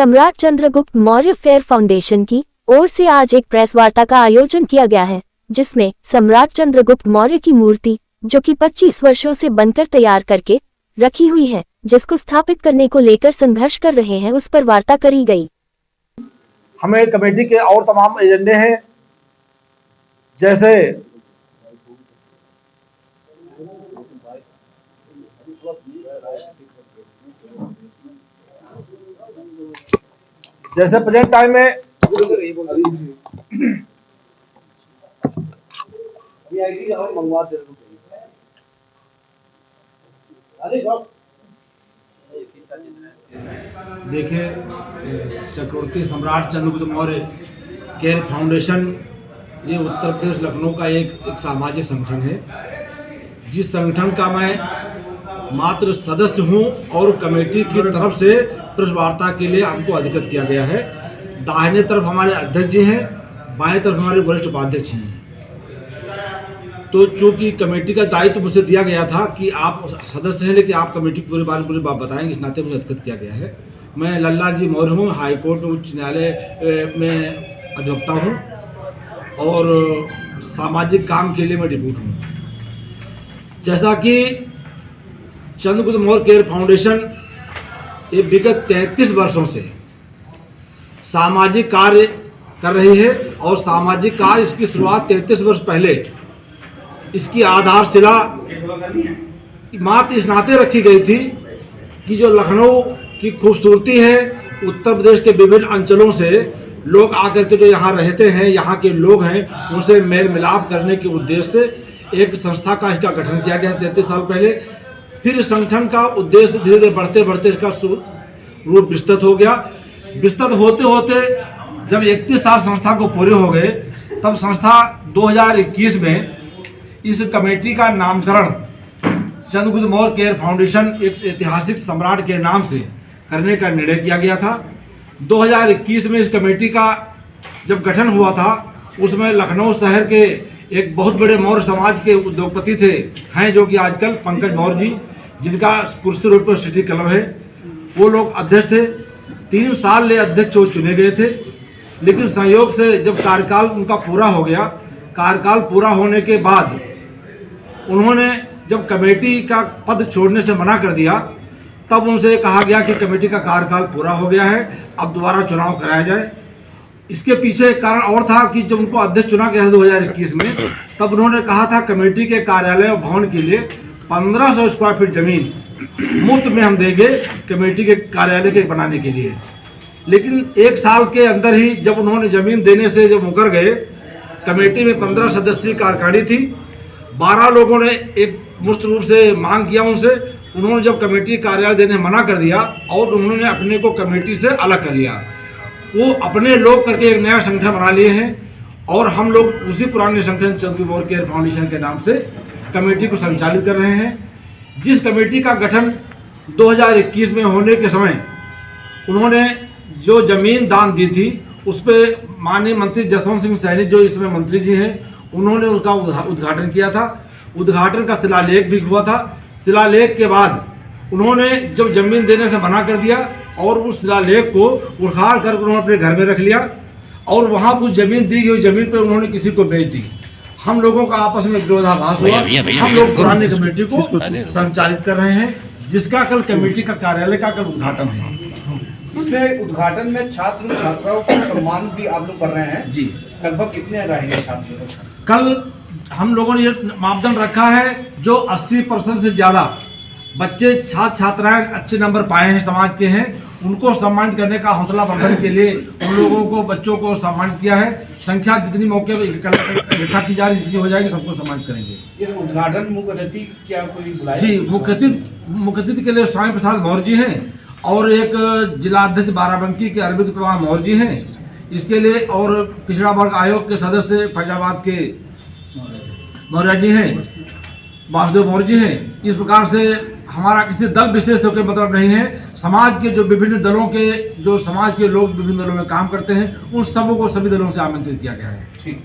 सम्राट Chandragupta Maurya fair foundation की ओर से आज एक प्रेस वार्ता का आयोजन किया गया है, जिसमें सम्राट चंद्रगुप्त मौर्य की मूर्ति, जो कि 25 वर्षों से बनकर तैयार करके रखी हुई है, जिसको स्थापित करने को लेकर संघर्ष कर रहे हैं, उस पर वार्ता करी गई। हमें कमेटी के और तमाम एजेंडे हैं, जैसे प्रेजेंट टाइम में देखिए, चक्रवर्ती सम्राट चंद्रगुप्त मौर्य केयर फाउंडेशन ये उत्तर प्रदेश लखनऊ का एक सामाजिक संगठन है, जिस संगठन का मैं मात्र सदस्य हूं और कमेटी की तरफ से प्रेस वार्ता के लिए हमको अधिकृत किया गया है। दाहिने तरफ हमारे अध्यक्ष जी हैं, बाएं तरफ हमारे वरिष्ठ उपाध्यक्ष हैं। तो चूंकि कमेटी का दायित्व मुझे दिया गया था कि आप सदस्य हैं, लेकिन आप कमेटी के पूरी बात बताएंगे, इस नाते मुझे अधिकृत किया गया है। मैं लल्ला जी मौर्य हूँ, हाईकोर्ट उच्च न्यायालय में अधिवक्ता हूँ और सामाजिक काम के लिए मैं डिप्यूट हूँ। जैसा कि चंद्रगुप्त मौर्य केयर फाउंडेशन ये विगत 33 वर्षों से सामाजिक कार्य कर रही है और सामाजिक कार्य इसकी शुरुआत 33 वर्ष पहले इसकी आधारशिला मात्र इस नाते रखी गई थी कि जो लखनऊ की खूबसूरती है, उत्तर प्रदेश के विभिन्न अंचलों से लोग आकर के जो यहाँ रहते हैं, यहाँ के लोग हैं, उनसे मेल मिलाप करने के उद्देश्य से एक संस्था का इसका गठन किया गया 33 साल पहले। फिर संगठन का उद्देश्य धीरे धीरे बढ़ते बढ़ते इसका रूप विस्तृत हो गया। विस्तृत होते होते जब 31 साल संस्था को पूरे हो गए, तब संस्था 2021 में इस कमेटी का नामकरण चंद्रगुप्त मौर्य केयर फाउंडेशन एक ऐतिहासिक सम्राट के नाम से करने का निर्णय किया गया था। 2021 में इस कमेटी का जब गठन हुआ था, उसमें लखनऊ शहर के एक बहुत बड़े मौर्य समाज के उद्योगपति हैं, जो कि आजकल पंकज मौर्य जी, जिनका पुरुष रोड पर सिटी क्लब है, वो लोग अध्यक्ष थे। 3 साल ले अध्यक्ष वो चुने गए थे, लेकिन संयोग से जब कार्यकाल उनका पूरा हो गया, कार्यकाल पूरा होने के बाद उन्होंने जब कमेटी का पद छोड़ने से मना कर दिया, तब उनसे कहा गया कि कमेटी का कार्यकाल पूरा हो गया है, अब दोबारा चुनाव कराया जाए। इसके पीछे कारण और था कि जब उनको अध्यक्ष चुना गया 2021 में, तब उन्होंने कहा था कमेटी के कार्यालय और भवन के लिए 1500 स्क्वायर फीट जमीन मुफ्त में हम देंगे कमेटी के कार्यालय के बनाने के लिए। लेकिन 1 साल के अंदर ही जब उन्होंने जमीन देने से जब मुकर गए, कमेटी में 15 सदस्यीय कार्यकारिणी थी, 12 लोगों ने एक मुफ्त रूप से मांग किया उनसे। उन्होंने जब कमेटी कार्यालय देने मना कर दिया और उन्होंने अपने को कमेटी से अलग कर लिया। वो अपने लोग करके एक नया संगठन बना लिए हैं और हम लोग उसी पुराने संगठन चंद्रगुप्त मौर्य केयर फाउंडेशन के नाम से कमेटी को संचालित कर रहे हैं। जिस कमेटी का गठन 2021 में होने के समय उन्होंने जो जमीन दान दी थी, उस पर माननीय मंत्री जसवंत सिंह सैनी, जो इसमें मंत्री जी हैं, उन्होंने उसका उद्घाटन किया था। उद्घाटन का शिलालेख भी हुआ था। शिलालेख के बाद उन्होंने जब जमीन देने से मना कर दिया और उस शिलालेख को उखाड़ कर उन्होंने अपने घर में रख लिया और वहाँ कुछ जमीन दी गई जमीन पर उन्होंने किसी को बेच दी। हम लोगों का आपस में विरोधाभास हुआ। हम लोग पुरानी कमेटी को संचालित कर रहे हैं, जिसका कल कमेटी का कार्यालय का कल उद्घाटन है। इसमें उद्घाटन में छात्र छात्राओं का सम्मान भी आप लोग कर रहे हैं जी। लगभग कितने रहेंगे छात्र? कल हम लोगों ने ये मापदंड रखा है, जो 80% से ज़्यादा बच्चे छात्र छात्राएं अच्छे नंबर पाए हैं, समाज के हैं, उनको सम्मानित करने का हौसला वर्धन के लिए उन लोगों को, बच्चों को सम्मानित किया है। संख्या जितनी मौके पर इकट्ठा की जा रही, जितनी हो जाएगी, सबको सम्मानित करेंगे। इस उद्घाटन मुख्य अतिथि क्या कोई बुलाया? जी, मुख्य अतिथि के लिए स्वामी प्रसाद मौर्य जी हैं और एक जिलाध्यक्ष बाराबंकी के अरविंद कुमार मौर्य जी हैं इसके लिए, और पिछड़ा वर्ग आयोग के सदस्य फैजाबाद के मौर्य जी हैं, वासुदेव मौर्य जी हैं। इस प्रकार से हमारा किसी दल विशेष होकर मतलब नहीं है। समाज के जो विभिन्न दलों के, जो समाज के लोग विभिन्न दलों में काम करते हैं, उन सबों को सभी दलों से आमंत्रित किया गया है। ठीक।